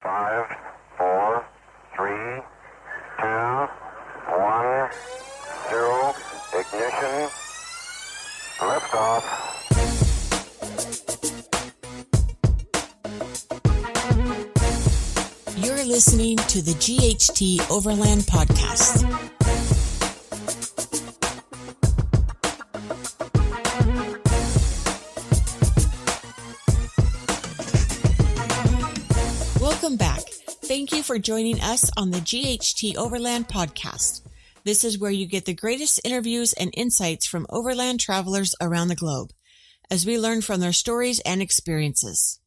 5, 4, 3, 2, 1, 0, ignition, liftoff. You're listening to the GHT Overland podcast. Welcome back. Thank you for joining us on the GHT Overland podcast. This is where you get the greatest interviews and insights from overland travelers around the globe, as we learn from their stories and experiences.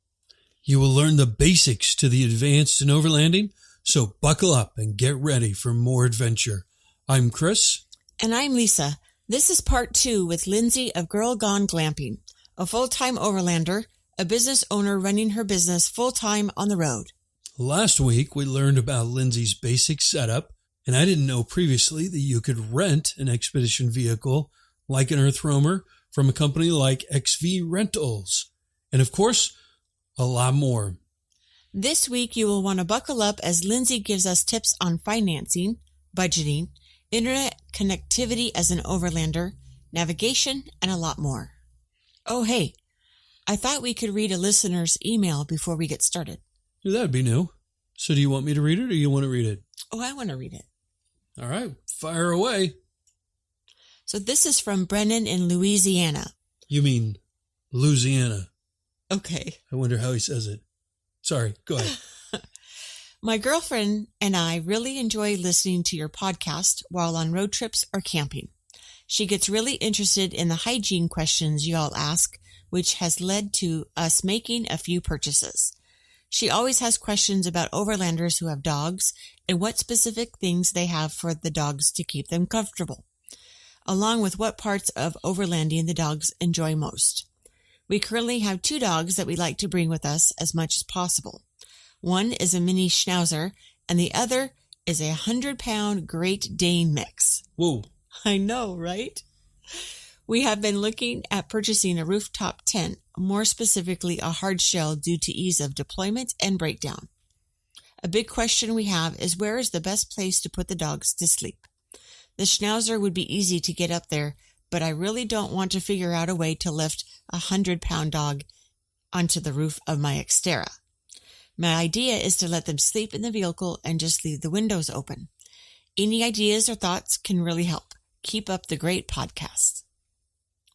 You will learn the basics to the advanced in overlanding, so buckle up and get ready for more adventure. I'm Chris. And I'm Lisa. This is part 2 with Lindsey of Girl Gone Glamping, a full-time overlander, a business owner running her business full-time on the road. Last week, we learned about Lindsey's basic setup, and I didn't know previously that you could rent an expedition vehicle like an EarthRoamer from a company like XV Rentals. And of course, a lot more. This week, you will want to buckle up as Lindsey gives us tips on financing, budgeting, internet connectivity as an overlander, navigation, and a lot more. Oh, hey, I thought we could read a listener's email before we get started. That'd be new. So do you want me to read it or you want to read it? Oh, I want to read it. All right, fire away. So this is from Brennan in Louisiana. You mean Louisiana. Okay. I wonder how he says it. Sorry, go ahead. My girlfriend and I really enjoy listening to your podcast while on road trips or camping. She gets really interested in the hygiene questions you all ask, which has led to us making a few purchases. She always has questions about overlanders who have dogs and what specific things they have for the dogs to keep them comfortable, along with what parts of overlanding the dogs enjoy most. We currently have 2 dogs that we like to bring with us as much as possible. One is a mini Schnauzer, and the other is a 100-pound Great Dane mix. Whoa. I know, right? We have been looking at purchasing a rooftop tent, more specifically a hard shell due to ease of deployment and breakdown. A big question we have is where is the best place to put the dogs to sleep? The Schnauzer would be easy to get up there, but I really don't want to figure out a way to lift a 100-pound dog onto the roof of my Xterra. My idea is to let them sleep in the vehicle and just leave the windows open. Any ideas or thoughts can really help. Keep up the great podcast.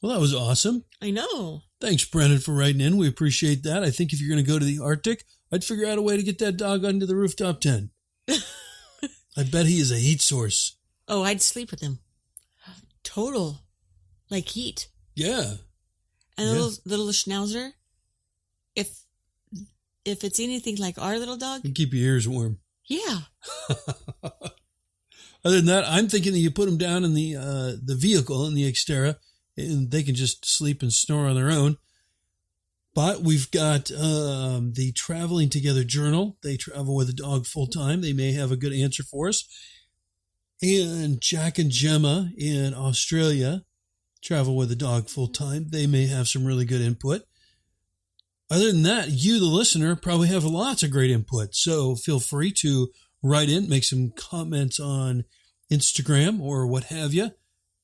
Well, that was awesome. I know. Thanks, Brennan, for writing in. We appreciate that. I think if you're going to go to the Arctic, I'd figure out a way to get that dog onto the rooftop tent. I bet he is a heat source. Oh, I'd sleep with him. Total. Like heat. Yeah. And the little Schnauzer, if it's anything like our little dog. You keep your ears warm. Yeah. Other than that, I'm thinking that you put them down in the vehicle, in the Xterra, and they can just sleep and snore on their own. But we've got the Traveling Together Journal. They travel with a dog full time. They may have a good answer for us. And Jack and Gemma in Australia travel with a dog full time. They may have some really good input. Other than that, you, the listener, probably have lots of great input. So feel free to write in, make some comments on Instagram or what have you, and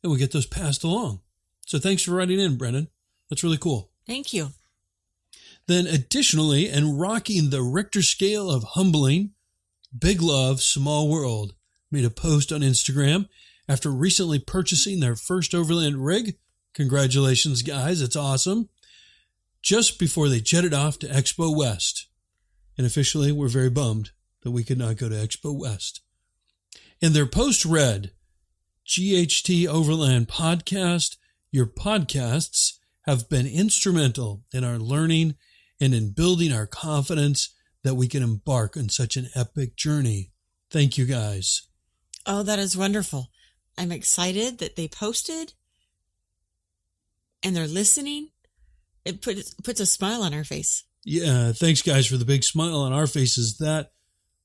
we'll get those passed along. So thanks for writing in, Brennan. That's really cool. Thank you. Then additionally, and rocking the Richter scale of humbling, Big Love, Small World made a post on Instagram after recently purchasing their first overland rig. Congratulations, guys. It's awesome. Just before they jetted off to Expo West. And officially, we're very bummed that we could not go to Expo West. And their post read, GHT Overland Podcast, your podcasts have been instrumental in our learning and in building our confidence that we can embark on such an epic journey. Thank you, guys. Oh, that is wonderful. I'm excited that they posted and they're listening. It puts a smile on our face. Yeah, thanks, guys, for the big smile on our faces. That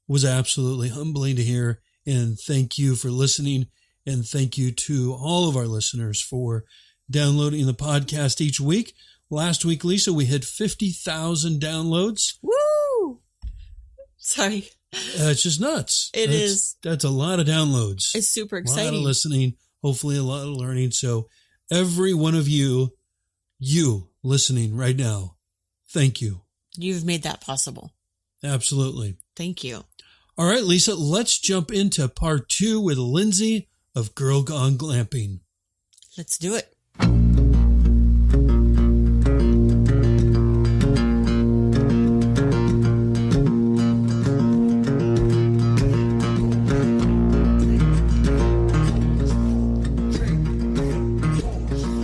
was absolutely humbling to hear. And thank you for listening. And thank you to all of our listeners for downloading the podcast each week. Last week, Lisa, we hit 50,000 downloads. Woo! Sorry. It's just nuts. It is. That's a lot of downloads. It's super A exciting. lot of listening, hopefully a lot of learning. So every one of you listening right now, thank you. You've made that possible. Absolutely. Thank you. All right, Lisa, let's jump into part 2 with Lindsey of Girl Gone Glamping. Let's do it.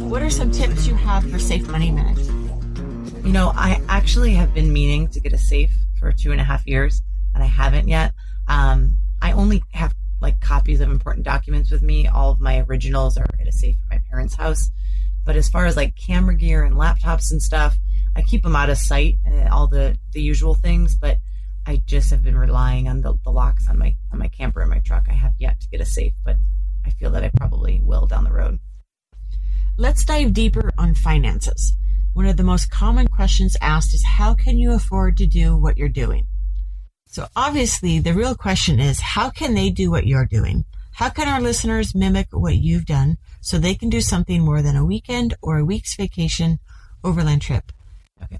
What are some tips you have for safe money management? You know, I actually have been meaning to get a safe for 2.5 years, and I haven't yet. I only have like copies of important documents with me. All of my originals are at a safe at my parents' house. But as far as like camera gear and laptops and stuff, I keep them out of sight, all the usual things. But I just have been relying on the locks on my camper and my truck. I have yet to get a safe, but I feel that I probably will down the road. Let's dive deeper on finances. One of the most common questions asked is, how can you afford to do what you're doing? So obviously the real question is, how can they do what you're doing? How can our listeners mimic what you've done so they can do something more than a weekend or a week's vacation overland trip? Okay.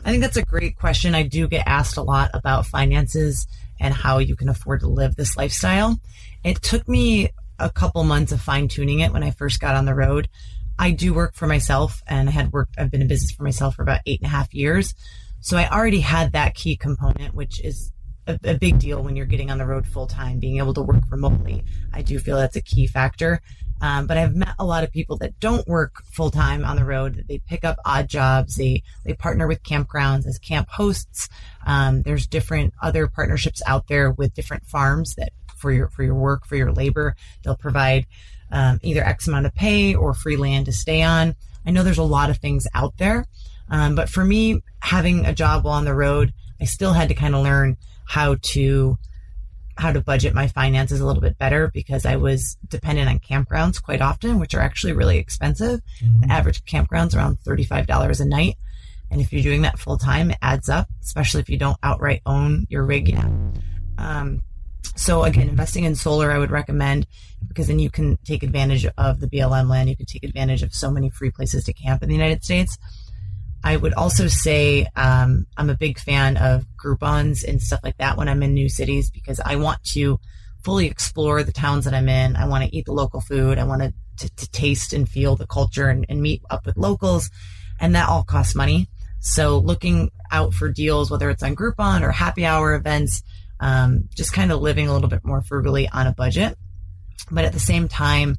I think that's a great question. I do get asked a lot about finances and how you can afford to live this lifestyle. It took me a couple months of fine tuning it when I first got on the road. I do work for myself, and I've been in business for myself for about 8.5 years. So I already had that key component, which is a big deal when you're getting on the road full time, being able to work remotely. I do feel that's a key factor. But I've met a lot of people that don't work full time on the road. They pick up odd jobs. They partner with campgrounds as camp hosts. There's different other partnerships out there with different farms that for your work, for your labor, they'll provide either X amount of pay or free land to stay on. I know there's a lot of things out there. But for me, having a job while on the road, I still had to kind of learn how to budget my finances a little bit better, because I was dependent on campgrounds quite often, which are actually really expensive. Mm-hmm. The average campground's around $35 a night. And if you're doing that full time, it adds up, especially if you don't outright own your rig yet. So again, investing in solar, I would recommend, because then you can take advantage of the BLM land. You can take advantage of so many free places to camp in the United States. I would also say I'm a big fan of Groupons and stuff like that when I'm in new cities, because I want to fully explore the towns that I'm in. I want to eat the local food. I want to taste and feel the culture and meet up with locals. And that all costs money. So looking out for deals, whether it's on Groupon or happy hour events, just kind of living a little bit more frugally on a budget. But at the same time,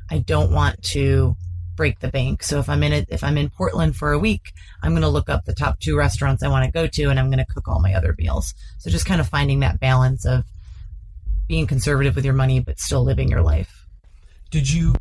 I don't want to break the bank. So if I'm in Portland for a week, I'm going to look up the top 2 restaurants I want to go to, and I'm going to cook all my other meals. So just kind of finding that balance of being conservative with your money, but still living your life. Did you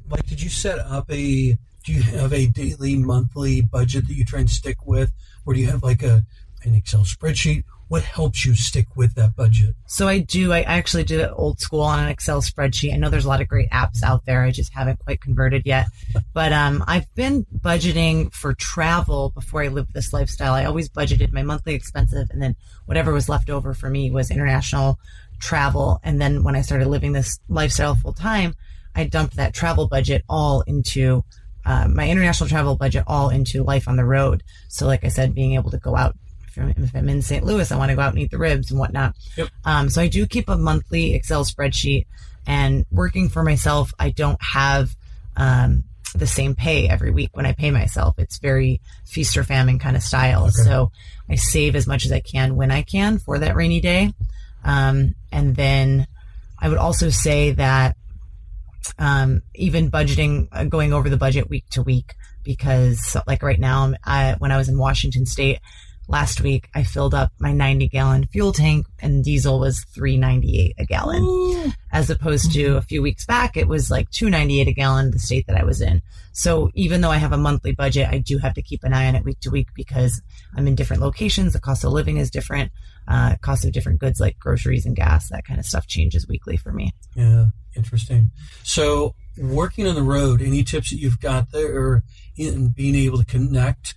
set up do you have a daily, monthly budget that you try and stick with? Or do you have like an Excel spreadsheet? What helps you stick with that budget? So I actually do it old school on an Excel spreadsheet. I know there's a lot of great apps out there. I just haven't quite converted yet. But I've been budgeting for travel before I lived this lifestyle. I always budgeted my monthly expenses, and then whatever was left over for me was international travel. And then when I started living this lifestyle full time, I dumped that travel budget all into my international travel budget all into life on the road. So like I said, being able to go out. If I'm in St. Louis, I want to go out and eat the ribs and whatnot. Yep. So I do keep a monthly Excel spreadsheet, and working for myself, I don't have the same pay every week when I pay myself. It's very feast or famine kind of style. Okay. So I save as much as I can when I can for that rainy day. And then I would also say that even budgeting, going over the budget week to week, because like right now, when I was in Washington State, last week, I filled up my 90-gallon fuel tank, and diesel was $3.98 a gallon. Ooh. As opposed to a few weeks back, it was like $2.98 a gallon, the state that I was in. So even though I have a monthly budget, I do have to keep an eye on it week to week, because I'm in different locations. The cost of living is different. Cost of different goods like groceries and gas, that kind of stuff changes weekly for me. Yeah, interesting. So working on the road, any tips that you've got there, or in being able to connect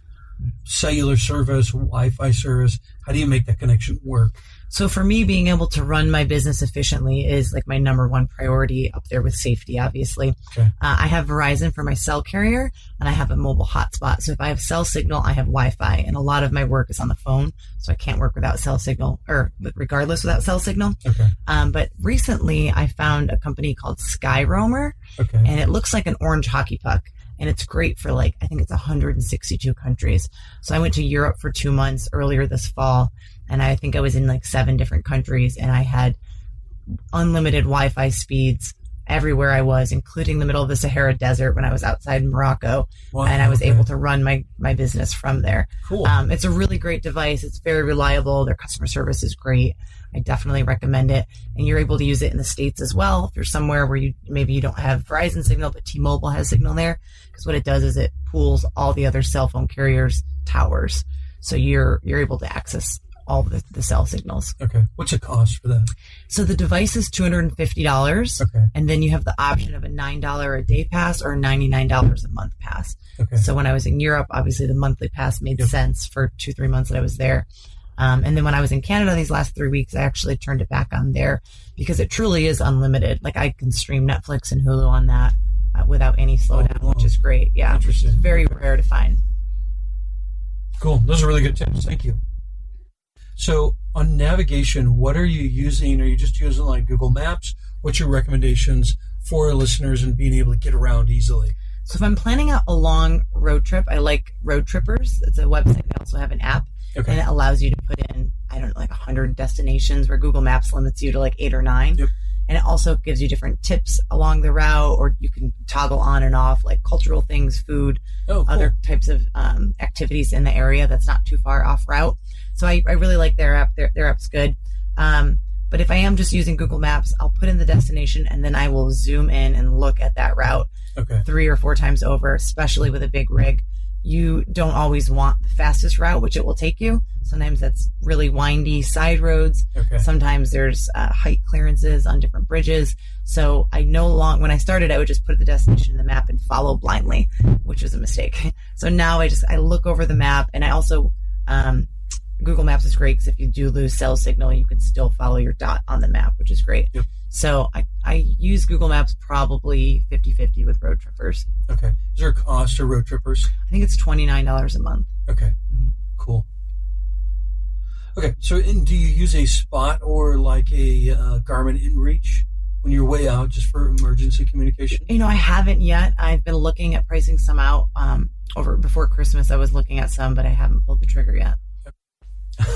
cellular service, Wi-Fi service? How do you make that connection work? So for me, being able to run my business efficiently is like my number one priority, up there with safety, obviously. Okay. I have Verizon for my cell carrier, and I have a mobile hotspot. So if I have cell signal, I have Wi-Fi, and a lot of my work is on the phone, so I can't work without cell signal, or regardless without cell signal. Okay. But recently I found a company called EarthRoamer, Okay. and it looks like an orange hockey puck. And it's great for I think it's 162 countries. So I went to Europe for 2 months earlier this fall, and I think I was in 7 different countries, and I had unlimited Wi-Fi speeds everywhere I was, including the middle of the Sahara Desert when I was outside Morocco. Wow, and I was able to run my business from there. Cool. It's a really great device. It's very reliable. Their customer service is great. I definitely recommend it. And you're able to use it in the States as well. If you're somewhere where maybe you don't have Verizon signal, but T-Mobile has signal there. Because what it does is it pools all the other cell phone carriers' towers. So you're able to access all the cell signals. Okay. What's the cost for that? So the device is $250. Okay. And then you have the option of a $9 a day pass or a $99 a month pass. Okay. So when I was in Europe, obviously the monthly pass made sense for 2-3 months that I was there. And then when I was in Canada these last 3 weeks, I actually turned it back on there because it truly is unlimited. I can stream Netflix and Hulu on that without any slowdown, which is great. Yeah, which is very rare to find. Cool. Those are really good tips. Thank you. So on navigation, what are you using? Are you just using Google Maps? What's your recommendations for our listeners and being able to get around easily? So if I'm planning out a long road trip, I like Road Trippers. It's a website. They also have an app. Okay. And it allows you to put in, 100 destinations where Google Maps limits you to 8 or 9. Yep. And it also gives you different tips along the route, or you can toggle on and off, cultural things, food, other types of activities in the area that's not too far off route. So I really like their app. Their app's good. But if I am just using Google Maps, I'll put in the destination and then I will zoom in and look at that route 3 or 4 times over, especially with a big rig. You don't always want the fastest route, which it will take you. Sometimes that's really windy side roads. Okay. Sometimes there's height clearances on different bridges. So when I started, I would just put the destination in the map and follow blindly, which was a mistake. So now I look over the map, and I also, Google Maps is great because if you do lose cell signal, you can still follow your dot on the map, which is great. Yep. So I use Google Maps probably 50-50 with Road Trippers. Okay. Is there a cost to Road Trippers? I think it's $29 a month. Okay. Mm-hmm. Cool. Okay. So do you use a Spot or a Garmin InReach when you're way out just for emergency communication? I haven't yet. I've been looking at pricing some out. Before Christmas, I was looking at some, but I haven't pulled the trigger yet.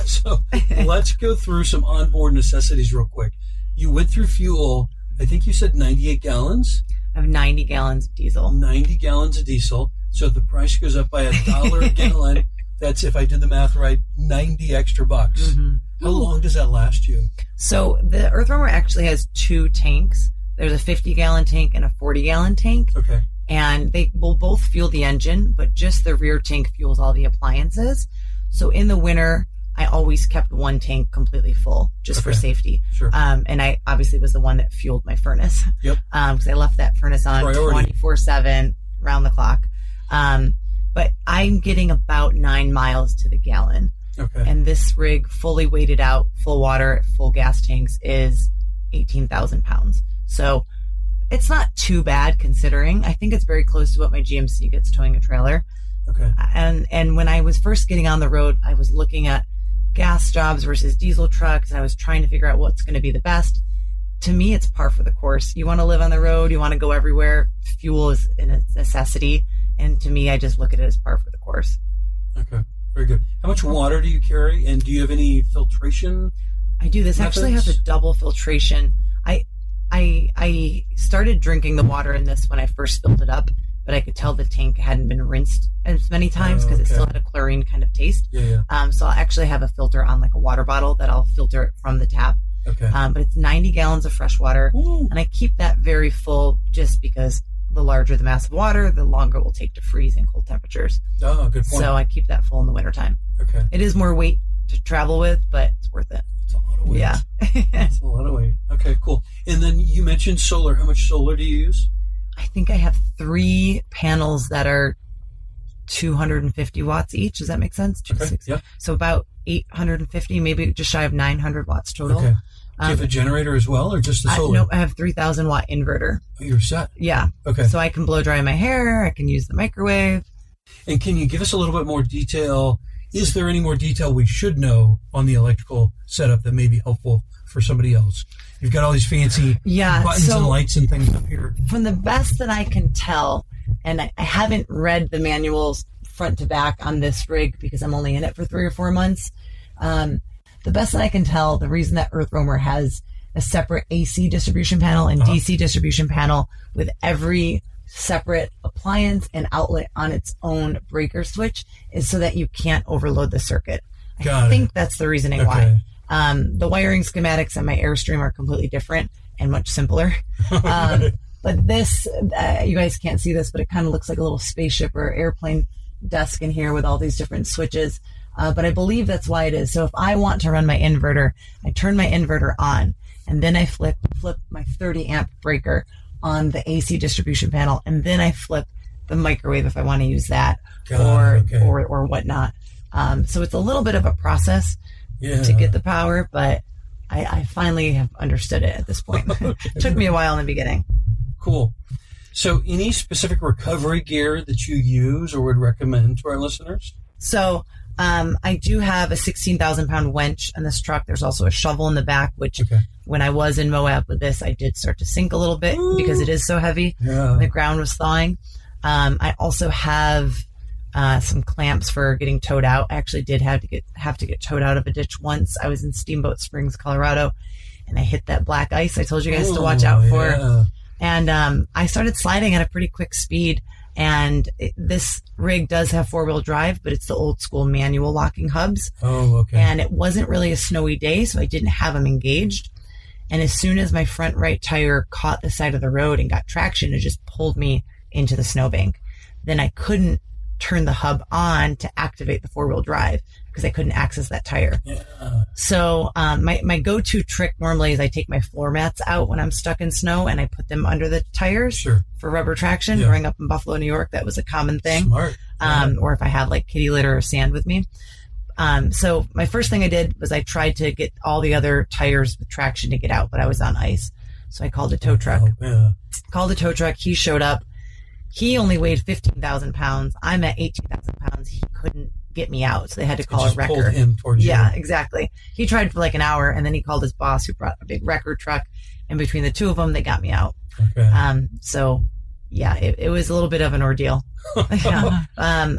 So let's go through some onboard necessities real quick. You went through fuel. I think you said 98 gallons. I have 90 gallons of diesel. 90 gallons of diesel. So if the price goes up by $1 a gallon, that's, if I did the math right, 90 extra bucks. Mm-hmm. How long does that last you? So the EarthRoamer actually has 2 tanks. There's a 50-gallon tank and a 40-gallon tank. Okay. And they will both fuel the engine, but just the rear tank fuels all the appliances. So in the winter, I always kept one tank completely full just for safety. Sure. And I obviously was the one that fueled my furnace. Yep. Because I left that furnace on 24/7, round the clock. But I'm getting about 9 miles to the gallon. Okay. And this rig, fully weighted out, full water, full gas tanks, is 18,000 pounds. So it's not too bad considering. I think it's very close to what my GMC gets towing a trailer. Okay. And when I was first getting on the road, I was looking at gas jobs versus diesel trucks, and I was trying to figure out what's going to be the best. To me, it's par for the course. You want to live on the road, you want to go everywhere. Fuel is a necessity, and to me, I just look at it as par for the course. Okay, very good. How much water do you carry, and do you have any filtration? I do. This actually has a double filtration. I started drinking the water in this when I first filled it up, but I could tell the tank hadn't been rinsed as many times because it still had a chlorine kind of taste. Yeah. So I'll actually have a filter on a water bottle that I'll filter it from the tap. Okay. But it's 90 gallons of fresh water. Ooh. And I keep that very full just because the larger the mass of water, the longer it will take to freeze in cold temperatures. Oh, good point. So I keep that full in the wintertime. Okay. It is more weight to travel with, but it's worth it. It's a lot of weight. Yeah. It's a lot of weight. Okay, cool. And then you mentioned solar. How much solar do you use? I think I have 3 panels that are 250 watts each. Does that make sense? 260. Yeah. So about 850, maybe just shy of 900 watts total. Okay. Do you have a generator as well, or just the solar? No, I have 3,000 watt inverter. Oh, you're set. Yeah. Okay. So I can blow dry my hair. I can use the microwave. And can you give us a little bit more detail? Is there any more detail we should know on the electrical setup that may be helpful for somebody else? You've got all these fancy buttons and lights and things up here. From the best that I can tell, and I haven't read the manuals front to back on this rig because I'm only in it for 3 or 4 months. The best that I can tell, the reason that EarthRoamer has a separate AC distribution panel and DC distribution panel with every separate appliance and outlet on its own breaker switch is so that you can't overload the circuit. I think that's the reasoning why. The wiring schematics on my Airstream are completely different and much simpler. But this, you guys can't see this, but it kind of looks like a little spaceship or airplane desk in here with all these different switches. But I believe that's why it is. So if I want to run my inverter, I turn my inverter on, and then I flip my 30 amp breaker on the AC distribution panel, and then I flip the microwave if I want to use that or whatnot. So it's a little bit of a process to get the power, but I finally have understood it at this point. It took me a while in the beginning. Cool. So any specific recovery gear that you use or would recommend to our listeners? So I do have a 16,000 pound winch in this truck. There's also a shovel in the back, which when I was in Moab with this, I did start to sink a little bit because it is so heavy. The ground was thawing. I also have some clamps for getting towed out. I actually did have to get towed out of a ditch once. I was in Steamboat Springs, Colorado, and I hit that black ice I told you guys to watch out for. And I started sliding at a pretty quick speed. And this rig does have 4-wheel drive, but it's the old school manual locking hubs. And it wasn't really a snowy day, so I didn't have them engaged. And as soon as my front right tire caught the side of the road and got traction, it just pulled me into the snowbank. Then I couldn't turn the hub on to activate the 4-wheel drive because I couldn't access that tire. So my go-to trick normally is I take my floor mats out when I'm stuck in snow and I put them under the tires for rubber traction. Growing up in Buffalo, New York, that was a common thing. Smart. Or if I have like kitty litter or sand with me. So my first thing I did was I tried to get all the other tires with traction to get out, but I was on ice. So I called a tow truck. Called a tow truck. He showed up. He only weighed 15,000 pounds. I'm at 18,000 pounds. He couldn't get me out, so they had to call a wrecker. Pulled him towards you. Yeah, exactly. He tried for like an hour, and then he called his boss, who brought a big wrecker truck. And between the two of them, they got me out. So yeah, it was a little bit of an ordeal. I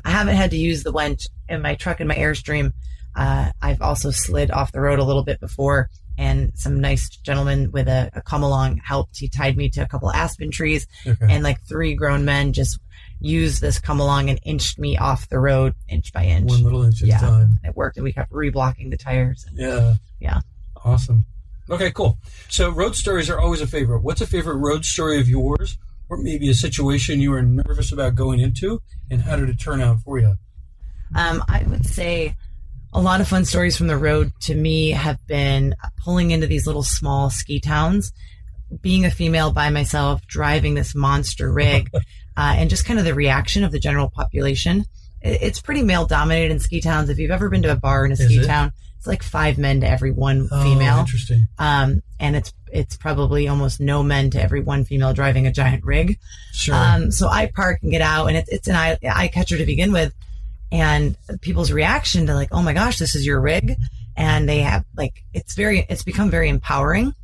haven't had to use the winch in my truck and my Airstream. I've also slid off the road a little bit before, and some nice gentleman with a come along helped. He tied me to a couple of aspen trees, and like 3 grown men just used this come along and inched me off the road inch by inch. 1 little inch at a time. It worked, and we kept reblocking the tires. Awesome. Okay, cool. So road stories are always a favorite. What's a favorite road story of yours, or maybe a situation you were nervous about going into, and how did it turn out for you? I would say a lot of fun stories from the road to me have been pulling into these little small ski towns, being a female by myself, driving this monster rig, and just kind of the reaction of the general population. It's pretty male dominated in ski towns. If you've ever been to a bar in a ski town, it's like 5 men to every 1 female. Interesting. And it's probably almost no men to every 1 female driving a giant rig. So I park and get out, and it's an eye catcher to begin with. And people's reaction to like, oh my gosh, this is your rig. And they have like, it's become very empowering.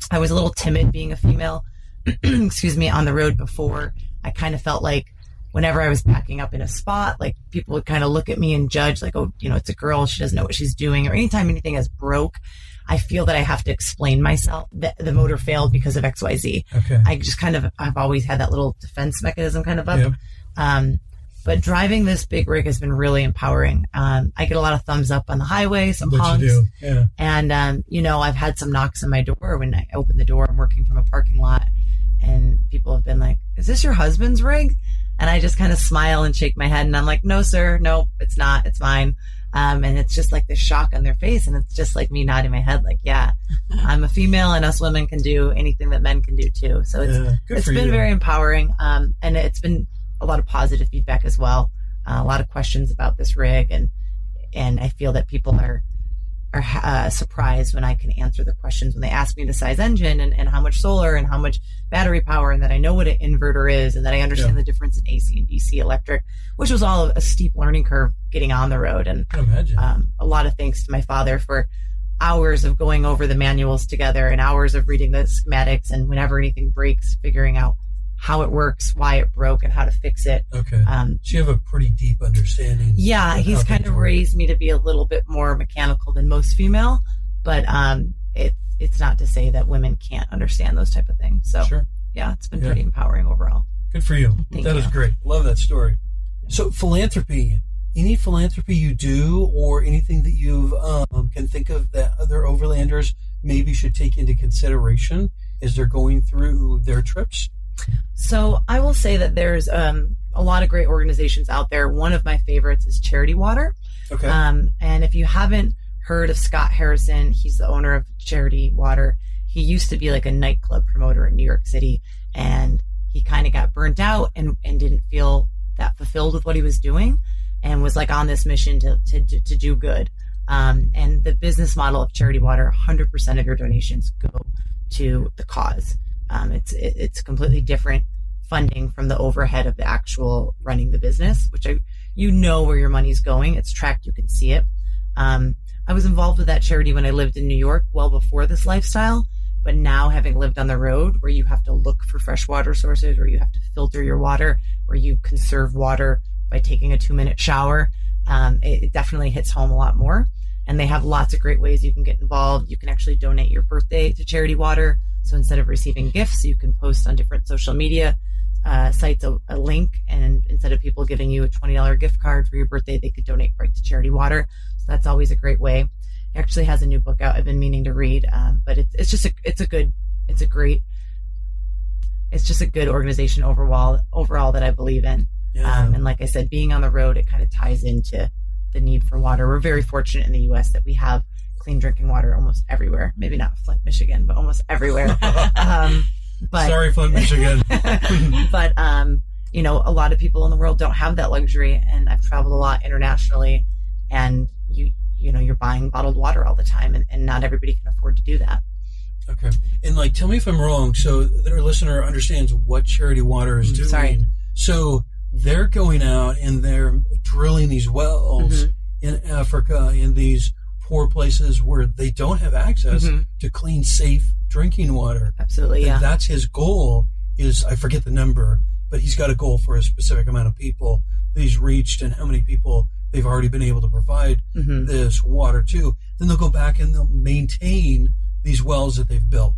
I was a little timid being a female, on the road before. I kind of felt like whenever I was backing up in a spot, like people would kind of look at me and judge like, oh, it's a girl. She doesn't know what she's doing. Or anytime anything is broke, I feel that I have to explain myself that the motor failed because of XYZ. I just I've always had that little defense mechanism kind of up. But driving this big rig has been really empowering. I get a lot of thumbs up on the highway, some honks. And, I've had some knocks on my door when I open the door. I'm working from a parking lot, and people have been like, is this your husband's rig? And I just kind of smile and shake my head, and I'm like, no, sir, no, it's not. It's mine. And it's just like this shock on their face. And it's just like me nodding my head like, yeah, I'm a female, and us women can do anything that men can do too. So it's been very empowering. And it's been a lot of positive feedback as well. A lot of questions about this rig, and And I feel that people are surprised when I can answer the questions when they ask me the size engine and how much solar and how much battery power, and that I know what an inverter is, and that I understand the difference in AC and DC electric, which was all a steep learning curve getting on the road. And I can imagine. A lot of thanks to my father for hours of going over the manuals together and hours of reading the schematics, and whenever anything breaks, figuring out how it works, why it broke, and how to fix it. Okay. So you have a pretty deep understanding. Yeah, he's kind of raised me to be a little bit more mechanical than most female, but it's not to say that women can't understand those type of things. So sure. Yeah, it's been pretty empowering overall. Good for you. Thank That you. is great. Love that story. So philanthropy, any philanthropy you do or anything that you can think of that other overlanders maybe should take into consideration as they're going through their trips? So I will say that there's a lot of great organizations out there. One of my favorites is Charity Water. Okay. And if you haven't heard of Scott Harrison, he's the owner of Charity Water. He used to be like a nightclub promoter in New York City, and he kind of got burnt out and didn't feel that fulfilled with what he was doing, and was like on this mission to do good. And the business model of Charity Water, 100% of your donations go to the cause. It's completely different funding from the overhead of the actual running the business, which you know where your money's going. It's tracked. You can see it. I was involved with that charity when I lived in New York, well before this lifestyle. But now, having lived on the road where you have to look for fresh water sources, where you have to filter your water, where you conserve water by taking a 2-minute shower, it definitely hits home a lot more. And they have lots of great ways you can get involved. You can actually donate your birthday to Charity Water. So instead of receiving gifts, you can post on different social media sites a link, and instead of people giving you a $20 gift card for your birthday, they could donate right to Charity Water. So that's always a great way. He actually has a new book out I've been meaning to read, but it's just a good organization overall that I believe in. Yeah. And like I said, being on the road, it kind of ties into the need for water. We're very fortunate in the U.S. that we have clean drinking water almost everywhere. Maybe not Flint, Michigan, but almost everywhere. But Sorry, Flint, Michigan. but a lot of people in the world don't have that luxury, and I've traveled a lot internationally, and you're buying bottled water all the time, and not everybody can afford to do that. Okay. And tell me if I'm wrong, so that our listener understands what Charity Water is doing. Sorry. So they're going out and they're drilling these wells in Africa, in these poor places where they don't have access to clean, safe drinking water. Absolutely, and yeah. that's his goal. I forget the number, but he's got a goal for a specific amount of people that he's reached and how many people they've already been able to provide this water to. Then they'll go back and they'll maintain these wells that they've built.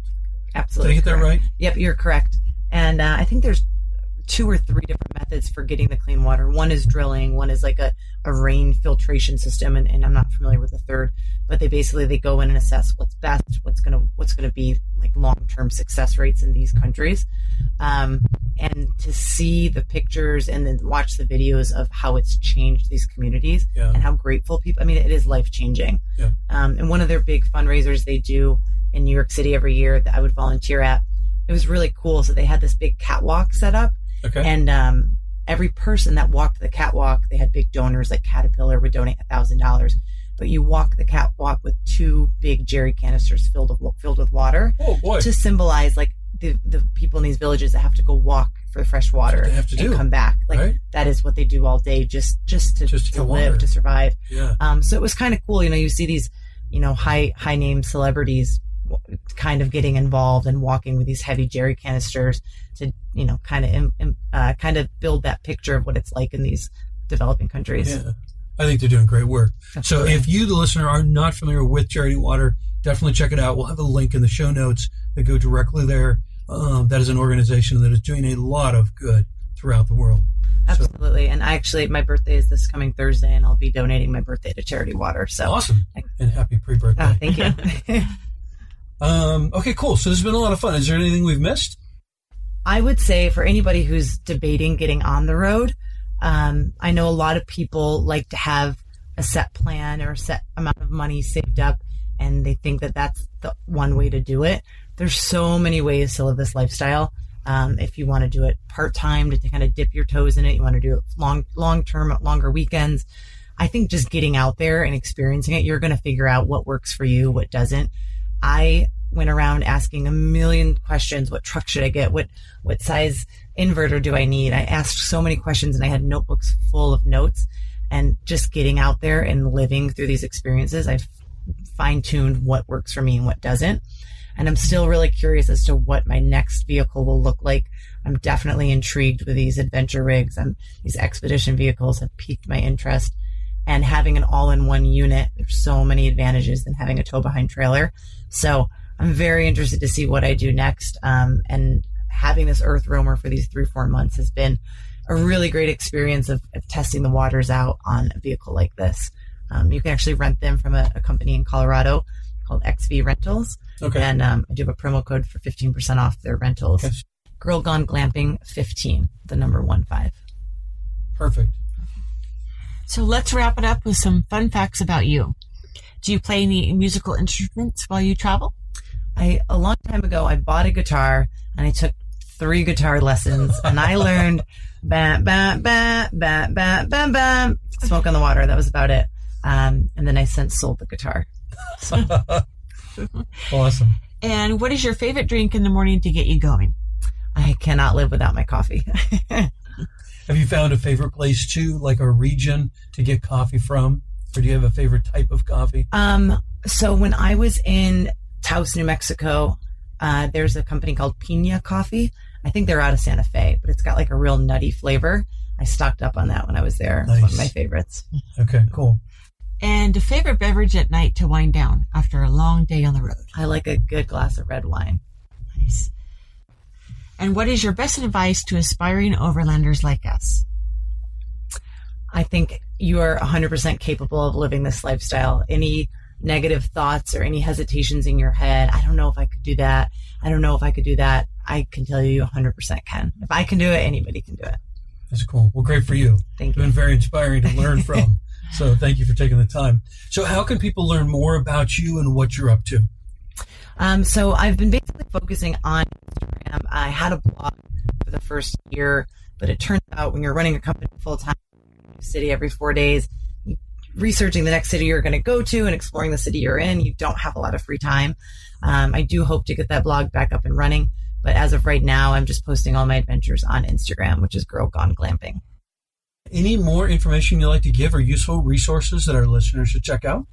Absolutely. Did I get that right? Yep, you're correct. And I think there's 2 or 3 different methods for getting the clean water. One is drilling. One is like a rain filtration system, and I'm not familiar with the third. But they go in and assess what's best, what's gonna be like long-term success rates in these countries, and to see the pictures and then watch the videos of how it's changed these communities and how grateful people. I mean, it is life-changing. Yeah. And one of their big fundraisers they do in New York City every year that I would volunteer at. It was really cool. So they had this big catwalk set up. Okay. And every person that walked the catwalk, they had big donors like Caterpillar would donate $1,000. But you walk the catwalk with 2 big jerry canisters filled with water. Oh boy! To symbolize like the people in these villages that have to go walk for fresh water they have to and do. come back. Like Right? that is what they do all day, just to get live, water. to survive. Yeah. So it was kind of cool. You see these high name celebrities kind of getting involved and walking with these heavy jerry canisters to kind of build that picture of what it's like in these developing countries. Yeah. I think they're doing great work. Absolutely. So if you, the listener, are not familiar with Charity Water, definitely check it out. We'll have a link in the show notes that go directly there. That is an organization that is doing a lot of good throughout the world. Absolutely. And my birthday is this coming Thursday, and I'll be donating my birthday to Charity Water. So Awesome. And happy pre-birthday. Oh, thank you. Okay, cool. So this has been a lot of fun. Is there anything we've missed? I would say for anybody who's debating getting on the road, I know a lot of people like to have a set plan or a set amount of money saved up, and they think that that's the one way to do it. There's so many ways to live this lifestyle. If you want to do it part-time to kind of dip your toes in it, you want to do it long-term, longer weekends. I think just getting out there and experiencing it, you're going to figure out what works for you, what doesn't. I went around asking a million questions. What truck should I get? What size inverter do I need? I asked so many questions, and I had notebooks full of notes. And just getting out there and living through these experiences, I've fine-tuned what works for me and what doesn't. And I'm still really curious as to what my next vehicle will look like. I'm definitely intrigued with these adventure rigs, and these expedition vehicles have piqued my interest. And having an all-in-one unit, there's so many advantages than having a tow-behind trailer. So I'm very interested to see what I do next. And having this EarthRoamer for these 3-4 months has been a really great experience of testing the waters out on a vehicle like this. You can actually rent them from a company in Colorado called XV Rentals. Okay. And I do have a promo code for 15% off their rentals. Okay. Girl Gone Glamping 15, the number 15. Perfect. So let's wrap it up with some fun facts about you. Do you play any musical instruments while you travel? A long time ago, I bought a guitar and I took 3 guitar lessons, and I learned bam, bam, bam, bam, bam, bam, bam, Smoke on the Water. That was about it. And then I since sold the guitar. So. Awesome. And what is your favorite drink in the morning to get you going? I cannot live without my coffee. Have you found a favorite place too, like a region to get coffee from? Or do you have a favorite type of coffee? So when I was in Taos, New Mexico, there's a company called Pina Coffee. I think they're out of Santa Fe, but it's got like a real nutty flavor. I stocked up on that when I was there. Nice. It's one of my favorites. Okay, cool. And a favorite beverage at night to wind down after a long day on the road? I like a good glass of red wine. Nice. And what is your best advice to aspiring overlanders like us? I think you are 100% capable of living this lifestyle. Any negative thoughts or any hesitations in your head, I don't know if I could do that. I don't know if I could do that. I can tell you 100% can. If I can do it, anybody can do it. That's cool. Well, great for you. Thank you. It's been very inspiring to learn from. So thank you for taking the time. So how can people learn more about you and what you're up to? So I've been basically focusing on Instagram. I had a blog for the first year, but it turns out when you're running a company full-time in a new city every 4 days, researching the next city you're going to go to and exploring the city you're in, you don't have a lot of free time. I do hope to get that blog back up and running, but as of right now, I'm just posting all my adventures on Instagram, which is Girl Gone Glamping. Any more information you'd like to give or useful resources that our listeners should check out?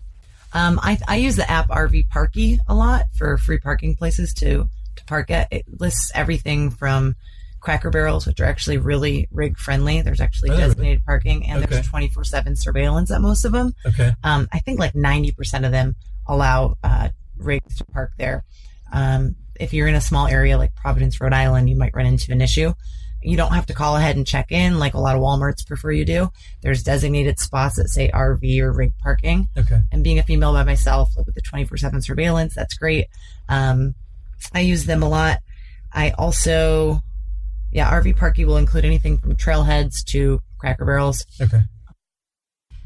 I use the app RV Parky a lot for free parking places to park at. It lists everything from Cracker Barrels, which are actually really rig friendly. There's actually designated parking, and there's 24/7 surveillance at most of them. Okay. I think like 90% of them allow rigs to park there. If you're in a small area like Providence, Rhode Island, you might run into an issue. You don't have to call ahead and check in like a lot of Walmarts prefer you do. There's designated spots that say RV or rig parking. Okay. And being a female by myself, like with the 24/7 surveillance, that's great. I use them a lot. I also, RV Parky will include anything from trailheads to Cracker Barrels. Okay.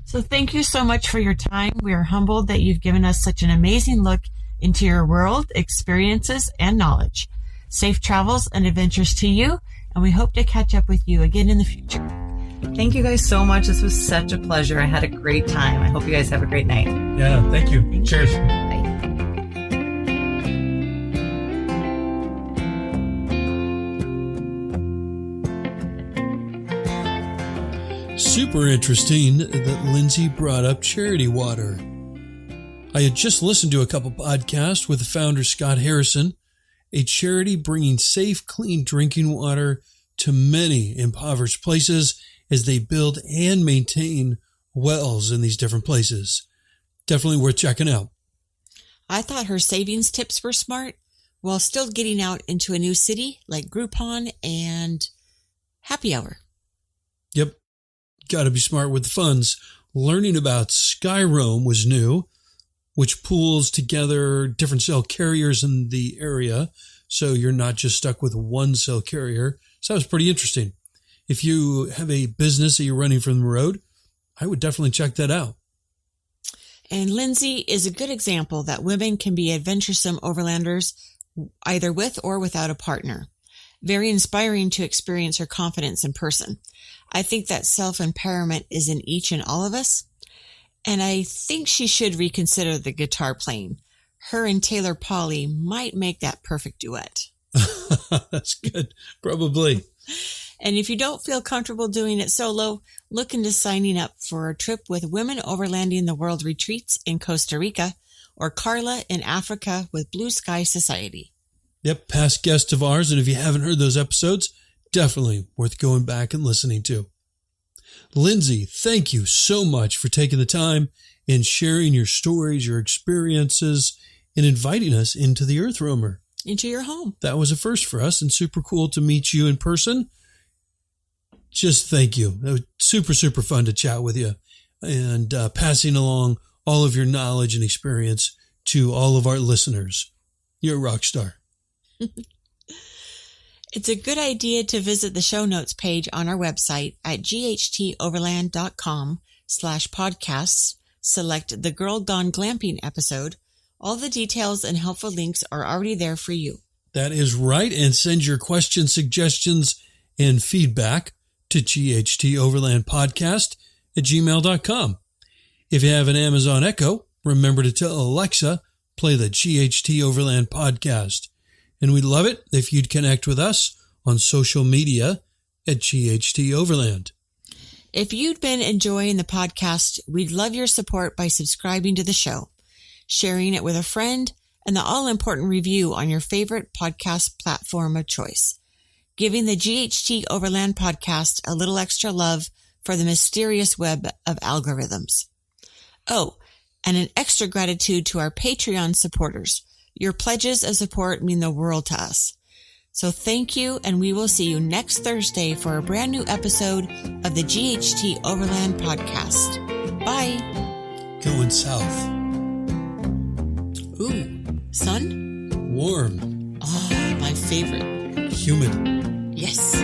So thank you so much for your time. We are humbled that you've given us such an amazing look into your world, experiences, and knowledge. Safe travels and adventures to you, and we hope to catch up with you again in the future. Thank you guys so much. This was such a pleasure. I had a great time. I hope you guys have a great night. Yeah, thank you. Cheers. Bye. Super interesting that Lindsey brought up charity water. I had just listened to a couple podcasts with the founder, Scott Harrison, a charity bringing safe, clean drinking water to many impoverished places as they build and maintain wells in these different places. Definitely worth checking out. I thought her savings tips were smart while still getting out into a new city like Groupon and Happy Hour. Yep. Got to be smart with the funds. Learning about Skyroam was new, which pools together different cell carriers in the area, so you're not just stuck with one cell carrier. So that was pretty interesting. If you have a business that you're running from the road, I would definitely check that out. And Lindsey is a good example that women can be adventuresome overlanders either with or without a partner. Very inspiring to experience her confidence in person. I think that self-empowerment is in each and all of us. And I think she should reconsider the guitar playing. Her and Taylor Pauly might make that perfect duet. That's good. Probably. And if you don't feel comfortable doing it solo, look into signing up for a trip with Women Overlanding the World retreats in Costa Rica or Carla in Africa with Blue Sky Society. Yep, past guests of ours. And if you haven't heard those episodes, definitely worth going back and listening to. Lindsey, thank you so much for taking the time and sharing your stories, your experiences, and inviting us into the EarthRoamer. Into your home. That was a first for us and super cool to meet you in person. Just thank you. It was super, super fun to chat with you and passing along all of your knowledge and experience to all of our listeners. You're a rock star. It's a good idea to visit the show notes page on our website at ghtoverland.com/podcasts. Select the Girl Gone Glamping episode. All the details and helpful links are already there for you. That is right. And send your questions, suggestions, and feedback to ghtoverlandpodcast@gmail.com. If you have an Amazon Echo, remember to tell Alexa, play the GHT Overland podcast. And we'd love it if you'd connect with us on social media at GHT Overland. If you've been enjoying the podcast, we'd love your support by subscribing to the show, sharing it with a friend, and the all-important review on your favorite podcast platform of choice, giving the GHT Overland podcast a little extra love for the mysterious web of algorithms. Oh, and an extra gratitude to our Patreon supporters. Your pledges of support mean the world to us. So thank you, and we will see you next Thursday for a brand new episode of the GHT Overland podcast. Bye. Going south. Ooh, sun? Warm. Oh, my favorite. Humid. Yes.